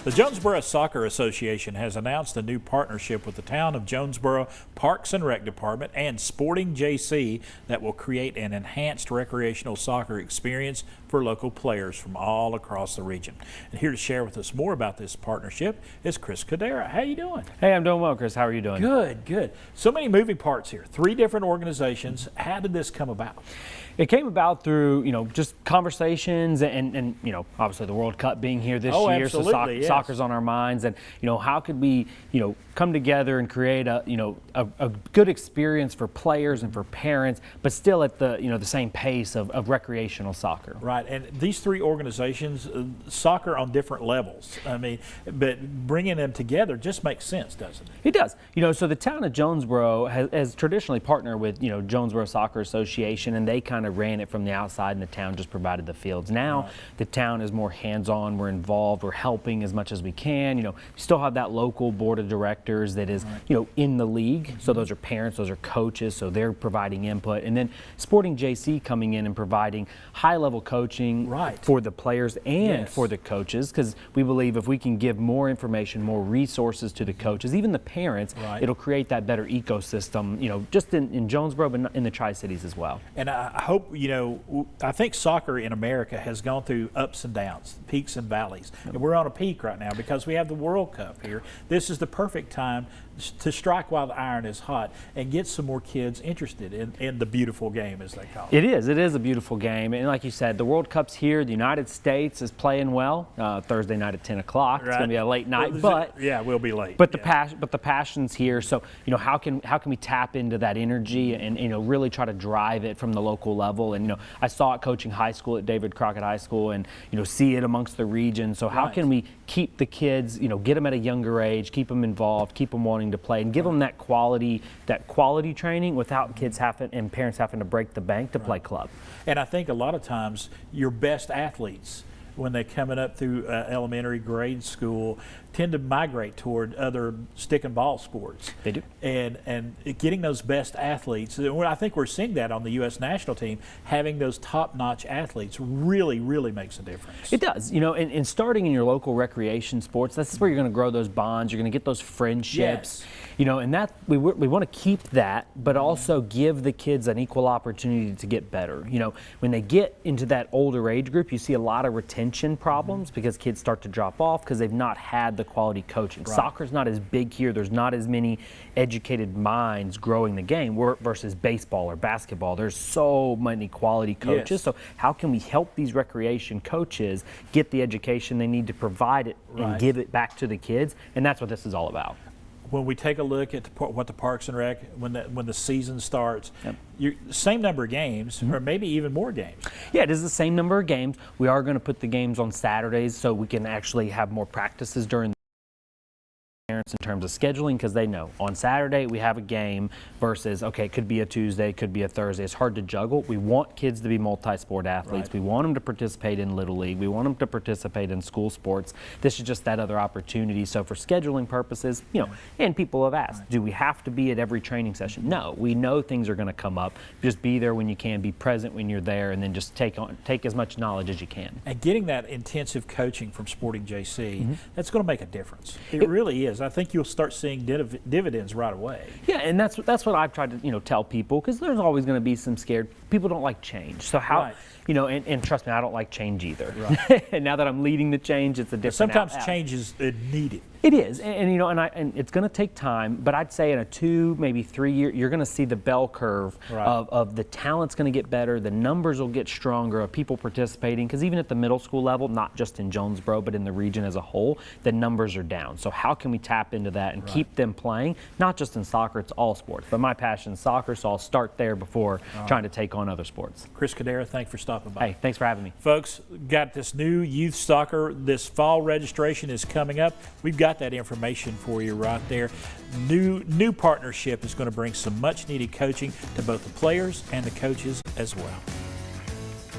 The Jonesborough Soccer Association has announced a new partnership with the town of Jonesborough Parks and Rec Department and Sporting JC that will create an enhanced recreational soccer experience for local players from all across the region. And here to share with us more about this partnership is Chris Kudera. How you doing? Hey, I'm doing well, Chris. How are you doing? Good, good. So many moving parts here. 3 different organizations. How did this come about? It came about through, just conversations and obviously the World Cup being here this year. Absolutely, so yes. Soccer's on our minds, and how could we, come together and create a good experience for players and for parents, but still at the, the same pace of recreational soccer. Right, and these 3 organizations, soccer on different levels. I mean, but bringing them together just makes sense, doesn't it? It does. So the town of Jonesborough has traditionally partnered with, Jonesborough Soccer Association, and they kind of ran it from the outside, and the town just provided the fields. Now the town is more hands-on. We're involved. We're helping as much as we can. We still have that local board of directors that is, in the league. So those are parents, those are coaches, so they're providing input. And then Sporting JC coming in and providing high-level coaching for the players and for the coaches, because we believe if we can give more information, more resources to the coaches, even the parents, it'll create that better ecosystem, just in Jonesborough, but in the Tri-Cities as well. And I hope, I think soccer in America has gone through ups and downs, peaks and valleys. And we're on a peak right now because we have the World Cup here. This is the perfect time to strike while the iron is hot and get some more kids interested in the beautiful game, as they call it. It is a beautiful game. And like you said, the World Cup's here. The United States is playing well. Thursday night at 10 o'clock. It's going to be a late night, but yeah, we'll be late. But the passion's here. So how can we tap into that energy and really try to drive it from the local level? And I saw it coaching high school at David Crockett High School, and see it amongst the region. So how can we keep the kids, get them at a younger age, keep them involved, keep them wanting to play, and give them that quality training without kids and parents having to break the bank to play club. And I think a lot of times your best athletes, when they're coming up through elementary grade school, tend to migrate toward other stick and ball sports. They do. And getting those best athletes, I think we're seeing that on the U.S. national team, having those top-notch athletes really, really makes a difference. It does. And starting in your local recreation sports, that's where you're going to grow those bonds, you're going to get those friendships. And that we want to keep that, but also give the kids an equal opportunity to get better. When they get into that older age group, you see a lot of retention problems because kids start to drop off because they've not had the quality coaching. Soccer's not as big here. There's not as many educated minds growing the game versus baseball or basketball. There's so many quality coaches. So how can we help these recreation coaches get the education they need to provide it and give it back to the kids? And that's what this is all about. When we take a look at what the Parks and Rec, when the season starts, same number of games, or maybe even more games. Yeah, it is the same number of games. We are going to put the games on Saturdays so we can actually have more practices during the parents in terms of scheduling, because they know on Saturday we have a game versus, it could be a Tuesday, it could be a Thursday. It's hard to juggle. We want kids to be multi-sport athletes. We want them to participate in Little League. We want them to participate in school sports. This is just that other opportunity. So for scheduling purposes, and people have asked, do we have to be at every training session? No, we know things are going to come up. Just be there when you can, be present when you're there, and then just take as much knowledge as you can. And getting that intensive coaching from Sporting JC, that's going to make a difference. It really is. I think you'll start seeing dividends right away. Yeah, and that's what I've tried to tell people, because there's always going to be some scared people. Don't like change. So how and trust me, I don't like change either. And now that I'm leading the change, it's a different. Sometimes change is needed. It is, and it's going to take time, but I'd say in a 2, maybe 3 year, you're going to see the bell curve of the talent's going to get better, the numbers will get stronger of people participating, because even at the middle school level, not just in Jonesborough, but in the region as a whole, the numbers are down. So how can we tap into that and keep them playing? Not just in soccer, it's all sports, but my passion is soccer, so I'll start there before trying to take on other sports. Chris Kudera, thanks for stopping by. Hey, thanks for having me. Folks, got this new youth soccer. This fall registration is coming up. We've got that information for you right there. New partnership is going to bring some much needed coaching to both the players and the coaches as well.